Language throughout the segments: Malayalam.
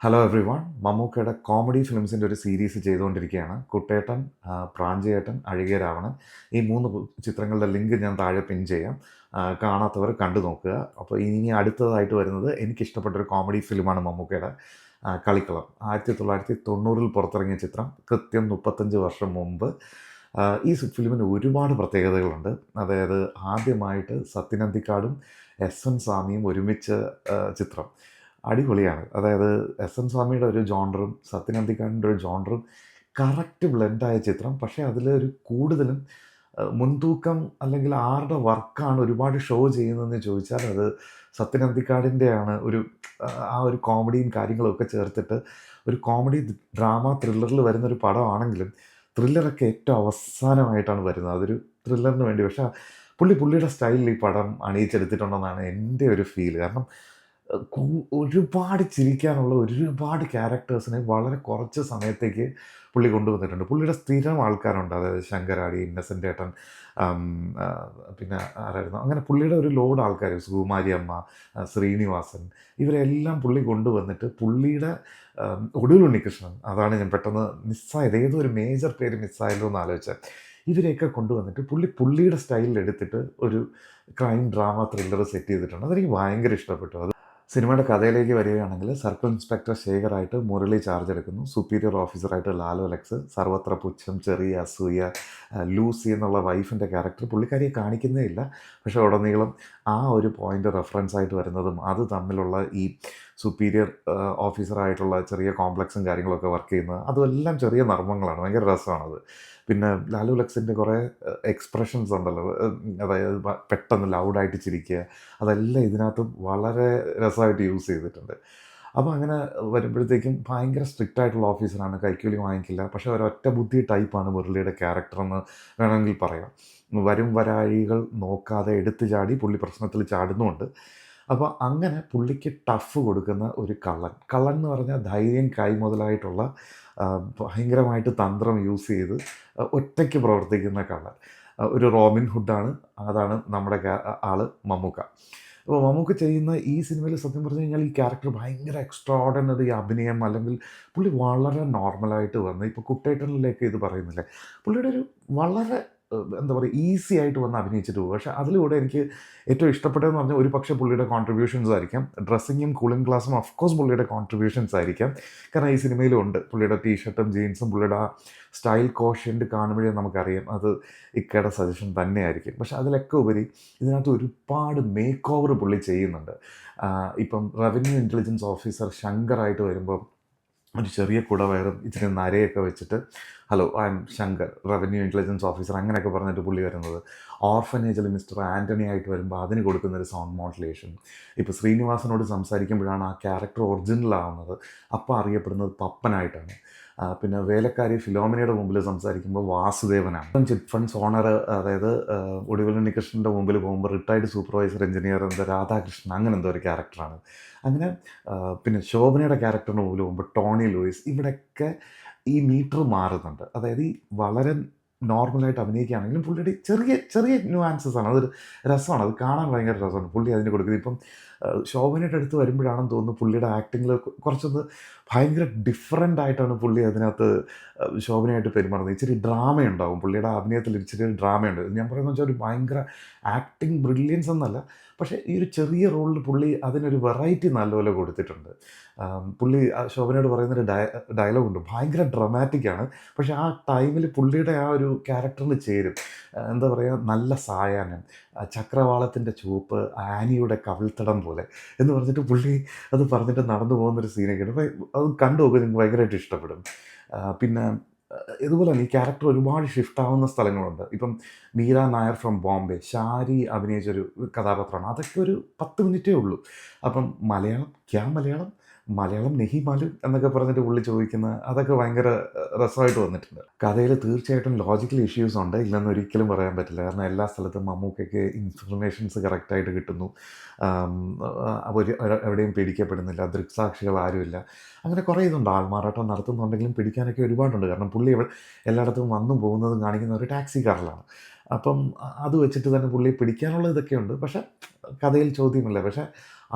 Hello every one. മമ്മൂക്കയുടെ കോമഡി ഫിലിംസിൻ്റെ ഒരു സീരീസ് ചെയ്തുകൊണ്ടിരിക്കുകയാണ്. കുട്ടേട്ടൻ, പ്രാഞ്ചിയേട്ടൻ, അഴകിയ രാവണൻ. ഈ 3 ചിത്രങ്ങളുടെ ലിങ്ക് ഞാൻ താഴെ പിൻ ചെയ്യാം. കാണാത്തവർ കണ്ടു നോക്കുക. അപ്പോൾ ഇനി അടുത്തതായിട്ട് വരുന്നത് എനിക്കിഷ്ടപ്പെട്ടൊരു കോമഡി ഫിലിമാണ് മമ്മൂക്കയുടെ കളിക്കളം. 1990 പുറത്തിറങ്ങിയ ചിത്രം. കൃത്യം 35 വർഷം മുമ്പ്. ഈ ഫിലിമിന് ഒരുപാട് പ്രത്യേകതകളുണ്ട്. അതായത് ആദ്യമായിട്ട് സത്യൻ അന്തിക്കാടും എസ് എൻ സ്വാമിയും ഒരുമിച്ച് ചിത്രം. അടിപൊളിയാണ്. അതായത് എസ് എൻ സ്വാമിയുടെ ഒരു ജോണറും സത്യൻ അന്തിക്കാടിൻ്റെ ഒരു ജോണറും കറക്റ്റ് ബ്ലെൻഡായ ചിത്രം. പക്ഷേ അതിൽ ഒരു കൂടുതലും മുൻതൂക്കം അല്ലെങ്കിൽ ആരുടെ വർക്കാണ് ഒരുപാട് ഷോ ചെയ്യുന്നതെന്ന് ചോദിച്ചാൽ അത് സത്യൻ അന്തിക്കാടിൻ്റെയാണ്. ആ ഒരു കോമഡിയും കാര്യങ്ങളും ഒക്കെ ചേർത്തിട്ട് ഒരു കോമഡി ഡ്രാമ ത്രില്ലറിൽ വരുന്നൊരു പടമാണെങ്കിലും ത്രില്ലറൊക്കെ ഏറ്റവും അവസാനമായിട്ടാണ് വരുന്നത്. അതൊരു ത്രില്ലറിന് വേണ്ടി. പക്ഷേ പുള്ളിയുടെ സ്റ്റൈലിൽ ഈ പടം അണിയിച്ചെടുത്തിട്ടുണ്ടെന്നാണ് എൻ്റെ ഒരു ഫീൽ. കാരണം ഒരുപാട് ചിരിക്കാനുള്ള ഒരുപാട് ക്യാരക്ടേഴ്സിനെ വളരെ കുറച്ച് സമയത്തേക്ക് പുള്ളി കൊണ്ടുവന്നിട്ടുണ്ട്. പുള്ളിയുടെ സ്ഥിരം ആൾക്കാരുണ്ട്. അതായത് ശങ്കരാടി, ഇന്നസെൻ്റ് ഏട്ടൻ, ആം, ആ, പിന്നെ ആരായിരുന്നു, അങ്ങനെ പുള്ളിയുടെ ഒരു ലോഡ് ആൾക്കാർ, സുകുമാരി അമ്മ, ശ്രീനിവാസൻ, ഇവരെല്ലാം പുള്ളി കൊണ്ടുവന്നിട്ട് പുള്ളിയുടെ ഒടുവിൽ ഉണ്ണികൃഷ്ണൻ, അതാണ് ഞാൻ പെട്ടെന്ന് മിസ്സായത്, ഏതോ ഒരു മേജർ പേര് മിസ്സായല്ലോ എന്ന് ആലോചിച്ചത്. ഇവരെയൊക്കെ കൊണ്ടുവന്നിട്ട് പുള്ളിയുടെ സ്റ്റൈലിൽ എടുത്തിട്ട് ഒരു ക്രൈം ഡ്രാമ ത്രില്ലർ സെറ്റ് ചെയ്തിട്ടുണ്ട്. അതെനിക്ക് ഭയങ്കര ഇഷ്ടപ്പെട്ടു. സിനിമയുടെ കഥയിലേക്ക് വരികയാണെങ്കിൽ സർക്കിൾ ഇൻസ്പെക്ടർ ശേഖറായിട്ട് മുരളി ചാർജ് എടുക്കുന്നു. സുപ്പീരിയർ ഓഫീസറായിട്ട് ലാലു അലക്സ്. സർവത്ര പുച്ഛം, ചെറിയ അസൂയ, ലൂസി എന്നുള്ള വൈഫിൻ്റെ ക്യാരക്ടർ പുള്ളിക്കാരിയെ കാണിക്കുന്നേ ഇല്ല. പക്ഷേ ഉടനീളം ആ ഒരു പോയിൻ്റ് റെഫറൻസ് ആയിട്ട് വരുന്നതും അത് തമ്മിലുള്ള ഈ സുപ്പീരിയർ ഓഫീസറായിട്ടുള്ള ചെറിയ കോംപ്ലക്സും കാര്യങ്ങളൊക്കെ വർക്ക് ചെയ്യുന്നത് അതുമെല്ലാം ചെറിയ നർമ്മങ്ങളാണ്. ഭയങ്കര രസമാണത്. പിന്നെ ലാലു ലക്സിൻ്റെ കുറേ എക്സ്പ്രഷൻസ് ഉണ്ടല്ലോ. അതായത് പെട്ടെന്ന് ലൗഡായിട്ട് ചിരിക്കുക, അതെല്ലാം ഇതിനകത്ത് വളരെ രസമായിട്ട് യൂസ് ചെയ്തിട്ടുണ്ട്. അപ്പോൾ അങ്ങനെ വരുമ്പോഴത്തേക്കും ഭയങ്കര സ്ട്രിക്റ്റ് ആയിട്ടുള്ള ഓഫീസറാണ്, കൈക്കൂലി വാങ്ങിക്കില്ല. പക്ഷേ ഒരൊറ്റ ബുദ്ധി ടൈപ്പാണ് മുരളിയുടെ ക്യാരക്ടറെന്ന് വേണമെങ്കിൽ പറയാം. വരും വരാഴികൾ നോക്കാതെ എടുത്തു ചാടി പുള്ളി പ്രശ്നത്തിൽ ചാടുന്നുമുണ്ട്. അപ്പോൾ അങ്ങനെ പുള്ളിക്ക് ടഫ് കൊടുക്കുന്ന ഒരു കള്ളൻ എന്ന് പറഞ്ഞാൽ ധൈര്യം കൈ മുതലായിട്ടുള്ള ഭയങ്കരമായിട്ട് തന്ത്രം യൂസ് ചെയ്ത് ഒറ്റയ്ക്ക് പ്രവർത്തിക്കുന്ന കള്ളൻ. ഒരു റോബിൻ ഹുഡാണ്. അതാണ് നമ്മുടെ ആള് മമ്മൂക്ക. അപ്പോൾ മമ്മൂക്ക ചെയ്യുന്ന ഈ സിനിമയിൽ സത്യം പറഞ്ഞു കഴിഞ്ഞാൽ ഈ ക്യാരക്ടർ ഭയങ്കര എക്സ്ട്രാordinary അഭിനയം, അല്ലെങ്കിൽ പുള്ളി വളരെ നോർമലായിട്ട് വന്ന് ഇപ്പോൾ കുട്ടേട്ടനിലേക്ക് ഇത് പറയുന്നില്ലേ, പുള്ളിയുടെ ഒരു വളരെ എന്താ പറയുക, ഈസി ആയിട്ട് വന്ന് അഭിനയിച്ചിട്ട് പോകും. പക്ഷേ അതിലൂടെ എനിക്ക് ഏറ്റവും ഇഷ്ടപ്പെട്ടതെന്ന് പറഞ്ഞാൽ ഒരു പക്ഷേ പുള്ളിയുടെ കോൺട്രിബ്യൂഷൻസ് ആയിരിക്കാം. ഡ്രസ്സിങ്ങും കൂളിംഗ് ഗ്ലാസും ഓഫ്കോഴ്സ് പുള്ളിയുടെ കോൺട്രിബ്യൂഷൻസ് ആയിരിക്കാം. കാരണം ഈ സിനിമയിലും ഉണ്ട് പുള്ളിയുടെ ടീഷർട്ടും ജീൻസും. പുള്ളിയുടെ ആ സ്റ്റൈൽ കോഷ്യൻ്റ് കാണുമ്പോഴേ നമുക്കറിയാം അത് ഇക്കയുടെ സജഷൻ തന്നെയായിരിക്കും. പക്ഷെ അതിലൊക്കെ ഉപരി ഇതിനകത്ത് ഒരുപാട് മേക്ക് ഓവർ പുള്ളി ചെയ്യുന്നുണ്ട്. ഇപ്പം റവന്യൂ ഇൻ്റലിജൻസ് ഓഫീസർ ശങ്കറായിട്ട് വരുമ്പോൾ ഒരു ചെറിയ കുടവയറും ഇച്ചിരി നരയൊക്കെ വെച്ചിട്ട്, hello I M Shankar, revenue intelligence officer, അങ്ങനെയൊക്കെ പറഞ്ഞിട്ട് പുള്ളി വരുന്നത്. ഓർഫനേജിൽ മിസ്റ്റർ ആൻ്റണി ആയിട്ട് വരുമ്പോൾ അതിന് കൊടുക്കുന്നൊരു സൗണ്ട് മോഡുലേഷൻ. ഇപ്പോൾ ശ്രീനിവാസനോട് സംസാരിക്കുമ്പോഴാണ് ആ ക്യാരക്ടർ ഒറിജിനൽ ആവുന്നത്. അപ്പോൾ അറിയപ്പെടുന്നത് പപ്പനായിട്ടാണ്. പിന്നെ വേലക്കാരി ഫിലോമിനയുടെ മുമ്പിൽ സംസാരിക്കുമ്പോൾ വാസുദേവനാണ്. ചിറ്റ് ഫണ്ട്സ് ഓണർ, അതായത് ഒടുവിൽ ഉണ്ണികൃഷ്ണൻ്റെ മുമ്പിൽ പോകുമ്പോൾ റിട്ടയർഡ് സൂപ്പർവൈസർ എഞ്ചിനീയർ എന്താ രാധാകൃഷ്ണൻ, അങ്ങനെ എന്തോ ഒരു ക്യാരക്ടറാണ്. അങ്ങനെ പിന്നെ ശോഭനയുടെ ക്യാരക്ടറിന് മുമ്പിൽ പോകുമ്പോൾ ടോണി ലൂയിസ്. ഇവിടെയൊക്കെ ഈ മീറ്റർ മാറുന്നുണ്ട്. അതായത് ഈ വളരെ നോർമലായിട്ട് അഭിനയിക്കുകയാണെങ്കിലും പുള്ളിയുടെ ചെറിയ ചെറിയ ന്യൂആൻസസ് ആണ്. അതൊരു രസമാണ്, അത് കാണാൻ ഭയങ്കര രസമാണ് പുള്ളി അതിന് കൊടുക്കുന്നത്. ഇപ്പം ശോഭനയുടെ അടുത്ത് വരുമ്പോഴാണെന്ന് തോന്നുന്നു പുള്ളിയുടെ ആക്ടിങ്ങിൽ കുറച്ചൊന്ന് ഭയങ്കര ഡിഫറൻ്റ് ആയിട്ടാണ് പുള്ളി അതിനകത്ത് ശോഭനയായിട്ട് പെരുമാറുന്നത്. ഇച്ചിരി ഡ്രാമയുണ്ടാവും പുള്ളിയുടെ അഭിനയത്തിൽ, ഇച്ചിരി ഡ്രാമയുണ്ട്. ഞാൻ പറയുന്നത് വെച്ചാൽ ഒരു ഭയങ്കര ആക്ടിങ് ബ്രില്യൻസ് എന്നല്ല, പക്ഷേ ഈ ഒരു ചെറിയ റോളിൽ പുള്ളി അതിനൊരു വെറൈറ്റി നല്ലപോലെ കൊടുത്തിട്ടുണ്ട്. പുള്ളി ശോഭനയോട് പറയുന്നൊരു ഡയലോഗുണ്ട്, ഭയങ്കര ഡ്രമാറ്റിക്കാണ്. പക്ഷേ ആ ടൈമിൽ പുള്ളിയുടെ ആ ഒരു ക്യാരക്ടറിന് ചേരും. എന്താ പറയുക, നല്ല സായാഹ്നം, ചക്രവാളത്തിൻ്റെ ചുവപ്പ്, ആനിയുടെ കവിൾത്തടം പോലെ എന്ന് പറഞ്ഞിട്ട് പുള്ളി അത് പറഞ്ഞിട്ട് നടന്നു പോകുന്നൊരു സീനൊക്കെയാണ്. അപ്പോൾ അത് കണ്ടു നോക്കുക, നിങ്ങൾക്ക് ഭയങ്കരമായിട്ട് ഇഷ്ടപ്പെടും. പിന്നെ ഇതുപോലെ തന്നെ ഈ ക്യാരക്ടർ ഒരുപാട് ഷിഫ്റ്റ് ആവുന്ന സ്ഥലങ്ങളുണ്ട്. ഇപ്പം മീര നായർ ഫ്രം ബോംബെ, ഷാരി അഭിനയിച്ചൊരു കഥാപാത്രമാണ്. അതൊക്കെ ഒരു 10 മിനിറ്റേ ഉള്ളൂ. അപ്പം മലയാളം ക്യാ മലയാളം, മലയാളം നെഹി മാലൂം എന്നൊക്കെ പറഞ്ഞിട്ട് പുള്ളി ചോദിക്കുന്ന അതൊക്കെ ഭയങ്കര രസമായിട്ട് വന്നിട്ടുണ്ട്. കഥയിൽ തീർച്ചയായിട്ടും ലോജിക്കൽ ഇഷ്യൂസ് ഉണ്ട്, ഇല്ലെന്ന് ഒരിക്കലും പറയാൻ പറ്റില്ല. കാരണം എല്ലാ സ്ഥലത്തും മമ്മൂക്കയ്ക്ക് ഇൻഫർമേഷൻസ് കറക്റ്റായിട്ട് കിട്ടുന്നു. അവർ എവിടെയും പിടിക്കപ്പെടുന്നില്ല, ദൃക്സാക്ഷികൾ ആരുമില്ല. അങ്ങനെ കുറേ ഇതുണ്ട്. ആൾമാറാട്ടം നടത്തുന്നുണ്ടെങ്കിലും പിടിക്കാനൊക്കെ ഒരുപാടുണ്ട്. കാരണം പുള്ളി എല്ലായിടത്തും വന്നും പോകുന്നതും കാണിക്കുന്ന ഒരു ടാക്സി കാറിലാണ്. അപ്പം അത് വെച്ചിട്ട് തന്നെ പുള്ളിയെ പിടിക്കാനുള്ള ഇതൊക്കെയുണ്ട്. പക്ഷേ കഥയിൽ ചോദ്യമില്ല. പക്ഷേ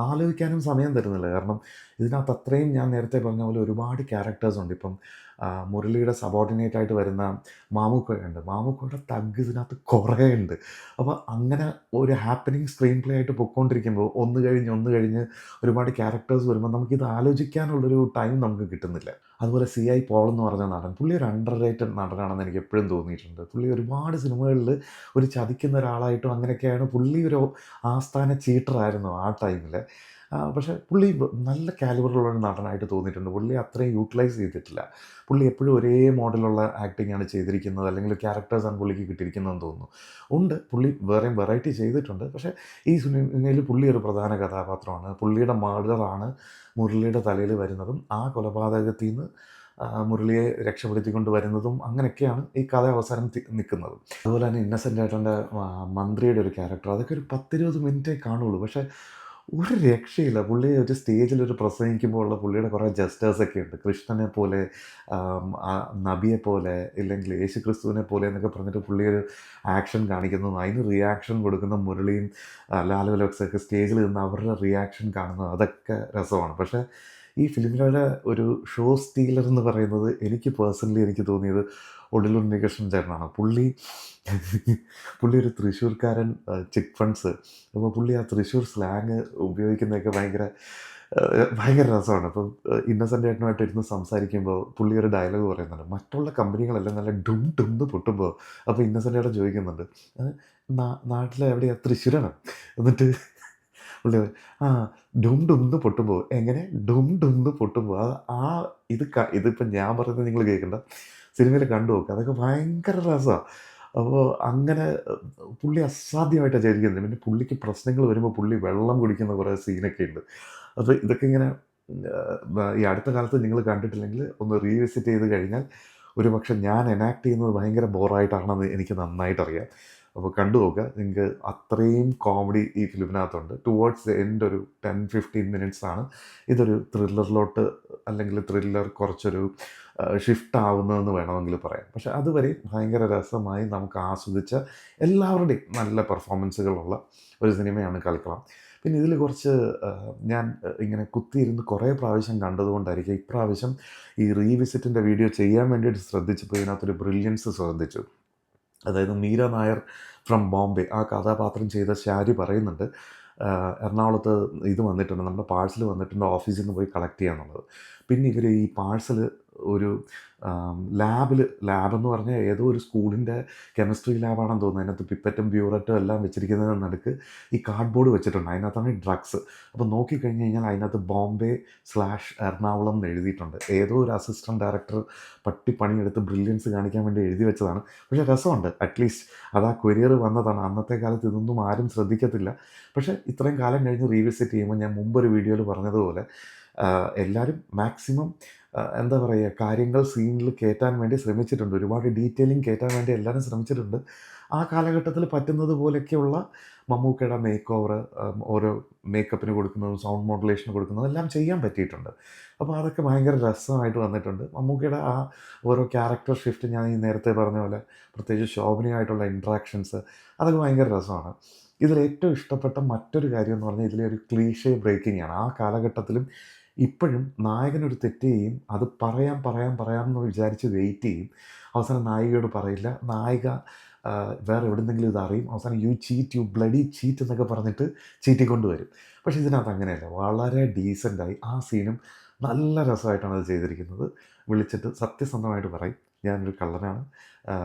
ആലോചിക്കാനും സമയം തരുന്നില്ല. കാരണം ഇതിനകത്ത് അത്രയും ഞാൻ നേരത്തെ പറഞ്ഞ പോലെ ഒരുപാട് ക്യാരക്ടേഴ്സ് ഉണ്ട്. ഇപ്പം മുരളിയുടെ സബോർഡിനേറ്റ് ആയിട്ട് വരുന്ന മാമുക്കോയുണ്ട്. മാമുക്കോയുടെ തഗ് ഇതിനകത്ത് കുറേ ഉണ്ട്. അപ്പോൾ അങ്ങനെ ഒരു ഹാപ്പനിങ് സ്ക്രീൻ പ്ലേ ആയിട്ട് പൊയ്ക്കൊണ്ടിരിക്കുമ്പോൾ ഒന്ന് കഴിഞ്ഞ് ഒന്ന് കഴിഞ്ഞ് ഒരുപാട് ക്യാരക്ടേഴ്സ് വരുമ്പോൾ നമുക്കിത് ആലോചിക്കാനുള്ളൊരു ടൈം നമുക്ക് കിട്ടുന്നില്ല. അതുപോലെ സി.ഐ. പോൾ എന്ന് പറഞ്ഞ നടൻ, പുള്ളി ഒരു അണ്ടർ റേറ്റഡ് നടനാണെന്ന് എനിക്ക് എപ്പോഴും തോന്നിയിട്ടുണ്ട്. പുള്ളി ഒരുപാട് സിനിമകളിൽ ഒരു ചതിക്കുന്ന ഒരാളായിട്ടും അങ്ങനെയൊക്കെയാണ്. പുള്ളി ഒരു ആസ്ഥാന ചീറ്ററായിരുന്നു ആ ടൈമിൽ. പക്ഷേ പുള്ളി നല്ല കാലിബറുള്ള ഒരു നടനായിട്ട് തോന്നിയിട്ടുണ്ട്. പുള്ളി അത്രയും യൂട്ടിലൈസ് ചെയ്തിട്ടില്ല. പുള്ളി എപ്പോഴും ഒരേ മോഡലുള്ള ആക്ടിങ്ങാണ് ചെയ്തിരിക്കുന്നത്, അല്ലെങ്കിൽ ക്യാരക്ടേഴ്സാണ് പുള്ളിക്ക് കിട്ടിയിരിക്കുന്നതെന്ന് തോന്നുന്നു. ഉണ്ട്, പുള്ളി വേറെയും വെറൈറ്റി ചെയ്തിട്ടുണ്ട്. പക്ഷേ ഈ സിനിമയിൽ പുള്ളി ഒരു പ്രധാന കഥാപാത്രമാണ്. പുള്ളിയുടെ മർഡറാണ് മുരളിയുടെ തലയിൽ വരുന്നതും ആ കൊലപാതകത്തിൽ നിന്ന് മുരളിയെ രക്ഷപ്പെടുത്തിക്കൊണ്ട് വരുന്നതും അങ്ങനെയൊക്കെയാണ് ഈ കഥ അവസാനം നിൽക്കുന്നത്. അതുപോലെ തന്നെ ഇന്നസെൻ്റ് ഏട്ടൻ്റെ മന്ത്രിയുടെ ഒരു ക്യാരക്ടർ, അതൊക്കെ ഒരു 10-20 മിനിറ്റേ കാണുള്ളൂ. പക്ഷേ ഒരു രക്ഷയില്ല. പുള്ളി ഒരു സ്റ്റേജിലൊരു പ്രസംഗിക്കുമ്പോൾ ഉള്ള പുള്ളിയുടെ കുറേ ജസ്റ്റേഴ്സൊക്കെ ഉണ്ട്. കൃഷ്ണനെ പോലെ, നബിയെ പോലെ, ഇല്ലെങ്കിൽ യേശുക്രിസ്തുവിനെ പോലെ എന്നൊക്കെ പറഞ്ഞിട്ട് പുള്ളി ഒരു ആക്ഷൻ കാണിക്കുന്നതും അതിന് റിയാക്ഷൻ കൊടുക്കുന്ന മുരളിയും ലാലു ലക്സൊക്കെ സ്റ്റേജിൽ നിന്ന് അവരുടെ റിയാക്ഷൻ കാണുന്നത് അതൊക്കെ രസമാണ്. പക്ഷേ ഈ ഫിലിമിലെ ഒരു ഷോ സ്റ്റീലർ എന്ന് പറയുന്നത് എനിക്ക് തോന്നിയത് ഒടിലൂർ ഉണ്ണികൃഷ്ണൻ ചേട്ടനാണ്. പുള്ളി ഒരു തൃശ്ശൂർക്കാരൻ, ചിക്ക് ഫണ്ട്സ്. അപ്പോൾ പുള്ളി ആ തൃശ്ശൂർ സ്ലാങ് ഉപയോഗിക്കുന്നതൊക്കെ ഭയങ്കര രസമാണ്. അപ്പം ഇന്നസെൻ്റ് ഏട്ടനുമായിട്ട് ഇരുന്ന് സംസാരിക്കുമ്പോൾ പുള്ളി ഒരു ഡയലോഗ് പറയുന്നുണ്ട്, മറ്റുള്ള കമ്പനികളെല്ലാം നല്ല ഡും ഡുംന്ന് പൊട്ടുമ്പോൾ അപ്പോൾ ഇന്നസെൻ്റ് ഏട്ടൻ ചോദിക്കുന്നുണ്ട്, നാട്ടിലെ എവിടെയാ, തൃശ്ശൂരാണ്? എന്നിട്ട് പുള്ളി പറയും, ആ ഡും ഡുംന്ന് പൊട്ടുമ്പോൾ, എങ്ങനെ ഡും ഡുംന്ന് പൊട്ടുമ്പോൾ, ഇതിപ്പം ഞാൻ പറയുന്നത് നിങ്ങൾ കേൾക്കണ്ട, സിനിമയിൽ കണ്ടു നോക്കുക, അതൊക്കെ ഭയങ്കര രസമാണ്. അപ്പോൾ അങ്ങനെ പുള്ളി അസാധ്യമായിട്ടാണ് ചെയ്തിരിക്കുന്നത്. പിന്നെ പുള്ളിക്ക് പ്രശ്നങ്ങൾ വരുമ്പോൾ പുള്ളി വെള്ളം കുടിക്കുന്ന കുറേ സീനൊക്കെ ഉണ്ട്. അപ്പോൾ ഇതൊക്കെ ഇങ്ങനെ ഈ അടുത്ത കാലത്ത് നിങ്ങൾ കണ്ടിട്ടില്ലെങ്കിൽ ഒന്ന് റീവിസിറ്റ് ചെയ്ത് കഴിഞ്ഞാൽ ഒരുപക്ഷെ ഞാൻ എനാക്ട് ചെയ്യുന്നത് ഭയങ്കര ബോറായിട്ടാണെന്ന് എനിക്ക് നന്നായിട്ടറിയാം. അപ്പോൾ കണ്ടു നോക്കുക. നിങ്ങൾക്ക് അത്രയും കോമഡി ഈ ഫിലിമിനകത്തുണ്ട്. ടുവേർഡ്സ് ദ എൻഡ് ഒരു 10-15 മിനിറ്റ്സാണ് ഇതൊരു ത്രില്ലറിലോട്ട്, അല്ലെങ്കിൽ ത്രില്ലർ കുറച്ചൊരു ഷിഫ്റ്റ് ആവുന്നതെന്ന് വേണമെങ്കിൽ പറയാം. പക്ഷേ അതുവരെ ഭയങ്കര രസമായി നമുക്ക് ആസ്വദിച്ച എല്ലാവരുടെയും നല്ല പെർഫോമൻസുകളുള്ള ഒരു സിനിമയാണ് കളിക്കളം. പിന്നെ ഇതിൽ കുറച്ച് ഞാൻ ഇങ്ങനെ കുത്തിയിരുന്ന് കുറേ പ്രാവശ്യം കണ്ടതുകൊണ്ടായിരിക്കും ഇപ്രാവശ്യം ഈ റീവിസിറ്റിൻ്റെ വീഡിയോ ചെയ്യാൻ വേണ്ടിയിട്ട് ശ്രദ്ധിച്ചപ്പോൾ ഇതിനകത്തൊരു ബ്രില്യൻസ് ശ്രദ്ധിച്ചു. അതായത് മീര നായർ ഫ്രം ബോംബെ ആ കഥാപാത്രം ചെയ്ത ശാരി പറയുന്നുണ്ട്, എറണാകുളത്ത് ഇത് വന്നിട്ടുണ്ട്, നമ്മുടെ പാഴ്സൽ വന്നിട്ടുണ്ട്, ഓഫീസിൽ നിന്ന് പോയി കളക്ട് ചെയ്യാന്നുള്ളത്. പിന്നെ ഇവർ ഈ പാഴ്സൽ ഒരു ലാബെന്ന് പറഞ്ഞാൽ ഏതോ ഒരു സ്കൂളിൻ്റെ കെമിസ്ട്രി ലാബാണെന്ന് തോന്നുന്നു. അതിനകത്ത് പിപ്പറ്റും ബ്യൂററ്റും എല്ലാം വെച്ചിരിക്കുന്നതിന് നടുക്ക് ഈ കാർഡ്ബോർഡ് വെച്ചിട്ടുണ്ട്. അതിനകത്താണ് ഈ ഡ്രഗ്സ്. അപ്പോൾ നോക്കിക്കഴിഞ്ഞ് കഴിഞ്ഞാൽ അതിനകത്ത് ബോംബെ/എറണാകുളം എന്ന് എഴുതിയിട്ടുണ്ട്. ഏതോ ഒരു അസിസ്റ്റൻറ്റ് ഡയറക്ടർ പണിയെടുത്ത് ബ്രില്യൻസ് കാണിക്കാൻ വേണ്ടി എഴുതി വെച്ചതാണ്. പക്ഷേ രസമുണ്ട്. അറ്റ്ലീസ്റ്റ് അത് ആ കൊരിയർ വന്നതാണ്. അന്നത്തെ കാലത്ത് ഇതൊന്നും ആരും ശ്രദ്ധിക്കത്തില്ല. പക്ഷേ ഇത്രയും കാലം കഴിഞ്ഞ് റീവിസിറ്റ് ചെയ്യുമ്പോൾ ഞാൻ മുമ്പൊരു വീഡിയോയിൽ പറഞ്ഞതുപോലെ എല്ലാവരും മാക്സിമം എന്താ പറയുക, കാര്യങ്ങൾ സീനിൽ കയറ്റാൻ വേണ്ടി ശ്രമിച്ചിട്ടുണ്ട്. ഒരുപാട് ഡീറ്റെയിലിംഗ് കയറ്റാൻ വേണ്ടി എല്ലാവരും ശ്രമിച്ചിട്ടുണ്ട്. ആ കാലഘട്ടത്തിൽ പറ്റുന്നത് പോലെയൊക്കെയുള്ള മമ്മൂക്കയുടെ മേക്ക് ഓവർ, ഓരോ മേക്കപ്പിന് കൊടുക്കുന്നതും സൗണ്ട് മോഡുലേഷന് കൊടുക്കുന്നതും എല്ലാം ചെയ്യാൻ പറ്റിയിട്ടുണ്ട്. അപ്പോൾ അതൊക്കെ ഭയങ്കര രസമായിട്ട് വന്നിട്ടുണ്ട്. മമ്മൂക്കയുടെ ആ ഓരോ ക്യാരക്ടർ ഷിഫ്റ്റ്, ഞാൻ ഈ നേരത്തെ പറഞ്ഞ പോലെ പ്രത്യേകിച്ച് ശോഭനയായിട്ടുള്ള ഇൻട്രാക്ഷൻസ്, അതൊക്കെ ഭയങ്കര രസമാണ്. ഇതിലേറ്റവും ഇഷ്ടപ്പെട്ട മറ്റൊരു കാര്യം എന്ന് പറഞ്ഞാൽ ഇതിലെ ഒരു ക്ലീഷേ ബ്രേക്കിംഗ് ആണ്. ആ കാലഘട്ടത്തിലും ഇപ്പോഴും നായകനൊരു തെറ്റ് ചെയ്യും, അത് പറയാം എന്ന് വിചാരിച്ച് വെയിറ്റ് ചെയ്യും. അവസാനം നായികയോട് പറയില്ല, നായിക വേറെ എവിടുന്നെങ്കിലും ഇതറിയും. അവസാനം യു ബ്ലഡി ചീറ്റ് എന്നൊക്കെ പറഞ്ഞിട്ട് ചീറ്റിക്കൊണ്ട് വരും. പക്ഷേ ഇതിനകത്ത് അങ്ങനെയല്ല, വളരെ ഡീസൻ്റായി ആ സീനും നല്ല രസമായിട്ടാണ് അത് ചെയ്തിരിക്കുന്നത്. വിളിച്ചിട്ട് സത്യസന്ധമായിട്ട് പറയും, ഞാനൊരു കള്ളനാണ്,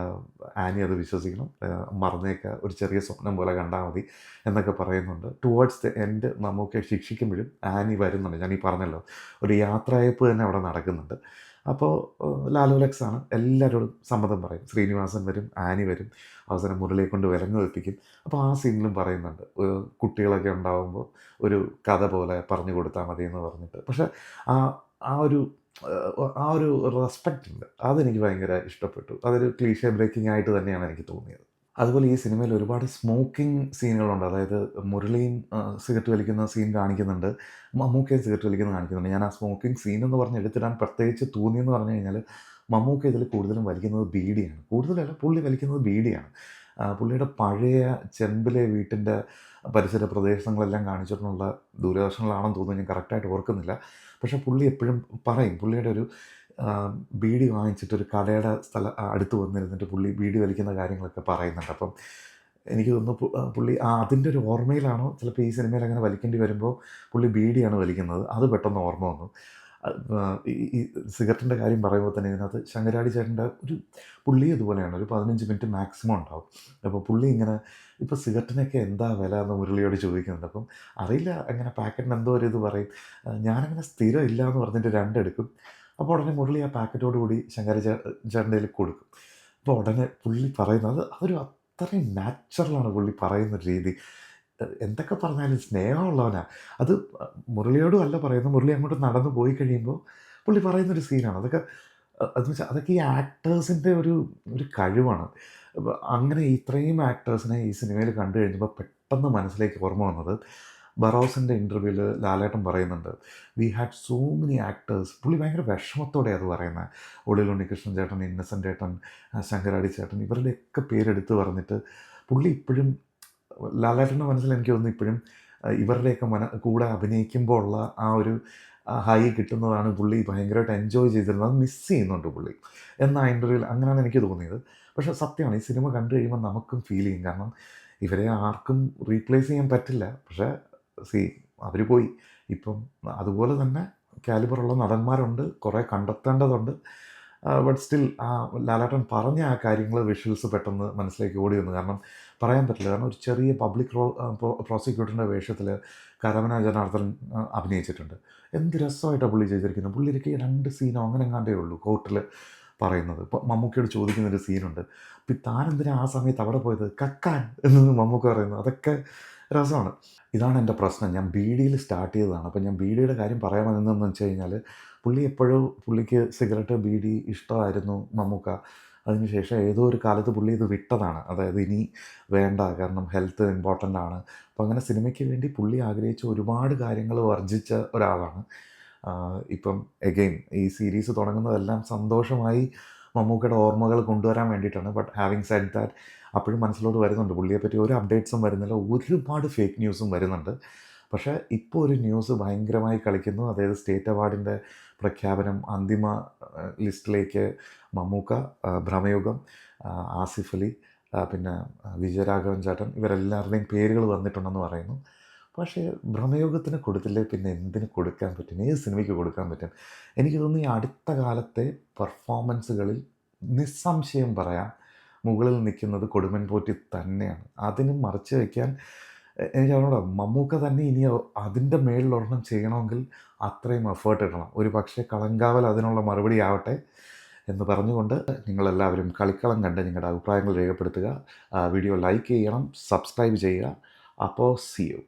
ആനി അത് വിശ്വസിക്കണം, മറന്നേക്കുക, ഒരു ചെറിയ സ്വപ്നം പോലെ കണ്ടാൽ മതി എന്നൊക്കെ പറയുന്നുണ്ട്. ടുവേർഡ്സ് ദ എൻഡ് നമുക്ക് ശിക്ഷിക്കുമ്പോഴും ആനി വരുന്നുണ്ട്. ഞാൻ ഈ പറഞ്ഞല്ലോ, ഒരു യാത്രയയപ്പ് തന്നെ അവിടെ നടക്കുന്നുണ്ട്. അപ്പോൾ ലാലു ലക്സാണ് എല്ലാവരോടും സമ്മതം പറയും. ശ്രീനിവാസൻ വരും, ആനി വരും, അവസാനം മുരളിയെ കൊണ്ട് വിലങ്ങ് വെപ്പിക്കും. അപ്പോൾ ആ സീനിലും പറയുന്നുണ്ട്, കുട്ടികളൊക്കെ ഉണ്ടാകുമ്പോൾ ഒരു കഥ പോലെ പറഞ്ഞു കൊടുത്താൽ മതി എന്ന് പറഞ്ഞിട്ട്. പക്ഷേ ആ ആ ഒരു ആ ഒരു റെസ്പെക്റ്റ് ഉണ്ട്, അതെനിക്ക് ഭയങ്കര ഇഷ്ടപ്പെട്ടു. അതൊരു ക്ലീഷേ ബ്രേക്കിംഗ് ആയിട്ട് തന്നെയാണ് എനിക്ക് തോന്നിയത്. അതുപോലെ ഈ സിനിമയിൽ ഒരുപാട് സ്മോക്കിംഗ് സീനുകളുണ്ട്. അതായത് മുരളിയും സിഗരറ്റ് വലിക്കുന്ന സീൻ കാണിക്കുന്നുണ്ട്, മമ്മൂക്കയും സിഗരറ്റ് വലിക്കുന്നത് കാണിക്കുന്നുണ്ട്. ഞാൻ ആ സ്മോക്കിംഗ് സീൻ എന്ന് പറഞ്ഞ് എടുത്തിടാൻ പ്രത്യേകിച്ച് തോന്നിയെന്ന് പറഞ്ഞു കഴിഞ്ഞാൽ, മമ്മൂക്ക ഇതിൽ കൂടുതലും വലിക്കുന്നത് ബീഡിയാണ്. കൂടുതലല്ല, പുള്ളി വലിക്കുന്നത് ബീഡിയാണ്. പുള്ളിയുടെ പഴയ ചെമ്പിലെ വീട്ടിൻ്റെ പരിസര പ്രദേശങ്ങളെല്ലാം കാണിച്ചിട്ടുള്ള ദൂരദർശനിലാണെന്ന് തോന്നുന്നു, ഞാൻ കറക്റ്റായിട്ട് ഓർക്കുന്നില്ല. പക്ഷേ പുള്ളി എപ്പോഴും പറയും, പുള്ളിയുടെ ഒരു ബീഡി വാങ്ങിച്ചിട്ടൊരു കടയുടെ അടുത്ത് വന്നിരുന്നിട്ട് പുള്ളി ബീഡി വലിക്കുന്ന കാര്യങ്ങളൊക്കെ പറയുന്നുണ്ട്. അപ്പം എനിക്ക് തോന്നുന്നു പുള്ളി അതിൻ്റെ ഒരു ഓർമ്മയിലാണോ ചിലപ്പോൾ ഈ സിനിമയിൽ അങ്ങനെ വലിക്കേണ്ടി വരുമ്പോൾ പുള്ളി ബീഡിയാണ് വലിക്കുന്നത്, അത് പെട്ടെന്ന് ഓർമ്മ വന്നു. ഈ സിഗരറ്റിൻ്റെ കാര്യം പറയുമ്പോൾ തന്നെ ഇതിനകത്ത് ശങ്കരാടി ചേട്ടൻ്റെ ഒരു പുള്ളി ഇതുപോലെയാണ്, ഒരു 15 മിനിറ്റ് മാക്സിമം ഉണ്ടാവും. അപ്പോൾ പുള്ളി ഇങ്ങനെ ഇപ്പോൾ സിഗരറ്റിനൊക്കെ എന്താ വില എന്ന് മുരളിയോട് ചോദിക്കുന്നുണ്ട്. അപ്പം അറിയില്ല, അങ്ങനെ പാക്കറ്റിന് എന്തോ ഒരു ഇത് പറയും. ഞാനങ്ങനെ സ്ഥിരം ഇല്ല എന്ന് പറഞ്ഞിട്ട് 2 എടുക്കും. അപ്പോൾ ഉടനെ മുരളി ആ പാക്കറ്റോട് കൂടി ചേട്ടൻ്റെ കയ്യിൽ കൊടുക്കും. അപ്പോൾ ഉടനെ പുള്ളി പറയുന്നത് അതൊരു അത്രയും നാച്ചുറലാണ് പുള്ളി പറയുന്ന രീതി. എന്തൊക്കെ പറഞ്ഞാലും സ്നേഹമുള്ളവനാ. അത് മുരളിയോടും അല്ല പറയുന്നത്, മുരളി അങ്ങോട്ട് നടന്നു പോയി കഴിയുമ്പോൾ പുള്ളി പറയുന്നൊരു സീനാണ്. അതൊക്കെ അതെന്ന് വെച്ചാൽ അതൊക്കെ ഈ ആക്ടേഴ്സിൻ്റെ ഒരു ഒരു കഴിവാണ്. അങ്ങനെ ഇത്രയും ആക്ടേഴ്സിനെ ഈ സിനിമയിൽ കണ്ടു കഴിഞ്ഞപ്പോൾ പെട്ടെന്ന് മനസ്സിലേക്ക് ഓർമ്മ വന്നത്, ബറോസിൻ്റെ ഇൻ്റർവ്യൂവിൽ ലാലേട്ടൻ പറയുന്നുണ്ട്, we had so many actors. പുള്ളി ഭയങ്കര വിഷമത്തോടെയാണ് അത് പറയുന്നത്. ഉള്ളിൽ ഉണ്ണികൃഷ്ണൻ ചേട്ടൻ, ഇന്നസെൻ്റ് ചേട്ടൻ, ശങ്കരാടി ചേട്ടൻ, ഇവരുടെയൊക്കെ പേരെടുത്ത് പറഞ്ഞിട്ട് പുള്ളി ഇപ്പോഴും ലാലേട്ടൻ്റെ മനസ്സിൽ എനിക്ക് തോന്നുന്നു ഇപ്പോഴും ഇവരുടെയൊക്കെ കൂടെ അഭിനയിക്കുമ്പോൾ ഉള്ള ആ ഒരു ഹൈ കിട്ടുന്നതാണ് പുള്ളി ഭയങ്കരമായിട്ട് എൻജോയ് ചെയ്തിരുന്നത്. അത് മിസ് ചെയ്യുന്നുണ്ട് പുള്ളി എന്ന ഇൻ്റർവ്യൂവിൽ, അങ്ങനെയാണ് എനിക്ക് തോന്നിയത്. പക്ഷേ സത്യമാണ്, ഈ സിനിമ കണ്ടു കഴിയുമ്പോൾ നമുക്കും ഫീൽ ചെയ്യും. കാരണം ഇവരെ ആർക്കും റീപ്ലേസ് ചെയ്യാൻ പറ്റില്ല. പക്ഷേ അവർ പോയി. ഇപ്പം അതുപോലെ തന്നെ കാലിബറുള്ള നടന്മാരുണ്ട്, കുറേ കണ്ടെത്തേണ്ടതുണ്ട്. ബട്ട് സ്റ്റിൽ ലാലേട്ടൻ പറഞ്ഞ ആ കാര്യങ്ങൾ വിഷ്വൽസ് പെട്ടെന്ന് മനസ്സിലേക്ക് ഓടി വന്നു. കാരണം പറയാൻ പറ്റില്ല, കാരണം ഒരു ചെറിയ പബ്ലിക് പ്രോസിക്യൂട്ടറിൻ്റെ വേഷത്തിൽ കരമന ജനാർദ്ദൻ അഭിനയിച്ചിട്ടുണ്ട്. എന്ത് രസമായിട്ടാണ് പുള്ളി ചെയ്തിരിക്കുന്നത്. പുള്ളിക്ക് 2 സീനോ അങ്ങനെ എങ്ങാണ്ടേ ഉള്ളൂ കോർട്ടിൽ പറയുന്നത്. ഇപ്പോൾ മമ്മൂക്കയോട് ചോദിക്കുന്നൊരു സീനുണ്ട്, അപ്പം താനെന്തിനാ ആ സമയത്ത് അവിടെ പോയത്, കക്കാൻ എന്ന് മമ്മൂക്ക പറയുന്നത്. അതൊക്കെ രസമാണ്. ഇതാണ് എൻ്റെ പ്രശ്നം. ഞാൻ ബീഡിയിൽ സ്റ്റാർട്ട് ചെയ്തതാണ്. അപ്പം ഞാൻ ബീഡിയുടെ കാര്യം പറയാൻ വന്നതെന്ന് വെച്ച് കഴിഞ്ഞാൽ, പുള്ളി എപ്പോഴും പുള്ളിക്ക് സിഗരറ്റ് ബീഡി ഇഷ്ടമായിരുന്നു മമ്മൂക്ക. അതിനുശേഷം ഏതോ ഒരു കാലത്ത് പുള്ളി ഇത് വിട്ടതാണ്. അതായത് ഇനി വേണ്ട, കാരണം ഹെൽത്ത് ഇമ്പോർട്ടൻ്റ് ആണ്. അപ്പോൾ അങ്ങനെ സിനിമയ്ക്ക് വേണ്ടി പുള്ളി ആഗ്രഹിച്ച ഒരുപാട് കാര്യങ്ങൾ വർജിച്ച ഒരാളാണ്. ഇപ്പം എഗെയിൻ ഈ സീരീസ് തുടങ്ങുന്നതെല്ലാം സന്തോഷമായി മമ്മൂക്കയുടെ ഓർമ്മകൾ കൊണ്ടുവരാൻ വേണ്ടിയിട്ടാണ്. ബട്ട് ഹാവിങ് സെഡ് ദാറ്റ്, അപ്പോഴും മനസ്സിലോട്ട് വരുന്നുണ്ട് പുള്ളിയെപ്പറ്റി ഒരു അപ്ഡേറ്റ്സും വരുന്നില്ല, ഒരുപാട് ഫേക്ക് ന്യൂസും വരുന്നുണ്ട്. പക്ഷേ ഇപ്പോൾ ഒരു ന്യൂസ് ഭയങ്കരമായി കളിക്കുന്നു. അതായത് സ്റ്റേറ്റ് അവാർഡിൻ്റെ പ്രഖ്യാപനം, അന്തിമ ലിസ്റ്റിലേക്ക് മമ്മൂക്ക, ഭ്രമയുഗം, ആസിഫ് അലി, പിന്നെ വിജയരാഘവൻ ചേട്ടൻ, ഇവരെല്ലാവരുടെയും പേരുകൾ വന്നിട്ടുണ്ടെന്ന് പറയുന്നു. പക്ഷേ ഭ്രമയുഗത്തിന് കൊടുത്തില്ലേ പിന്നെ എന്തിന് കൊടുക്കാൻ പറ്റും, ഏത് സിനിമയ്ക്ക് കൊടുക്കാൻ പറ്റും? എനിക്ക് തോന്നുന്നു ഈ അടുത്ത കാലത്തെ പെർഫോമൻസുകളിൽ നിസ്സംശയം പറയാം മുകളിൽ നിൽക്കുന്നത് കൊടുമൻ പോറ്റി തന്നെയാണ്. അതിന് മറച്ചു വയ്ക്കാൻ എനിക്ക് അവനോട് മമ്മൂക്ക തന്നെ ഇനി അതിൻ്റെ മേളിലൊരെണ്ണം ചെയ്യണമെങ്കിൽ അത്രയും എഫേർട്ട് ഇടണം. ഒരു പക്ഷേ കളങ്കാവൽ അതിനുള്ള മറുപടി ആവട്ടെ എന്ന് പറഞ്ഞുകൊണ്ട്, നിങ്ങളെല്ലാവരും കളിക്കളം കണ്ട് നിങ്ങളുടെ അഭിപ്രായങ്ങൾ രേഖപ്പെടുത്തുക. വീഡിയോ ലൈക്ക് ചെയ്യണം, സബ്സ്ക്രൈബ് ചെയ്യുക. അപ്പോൾ സീ യു.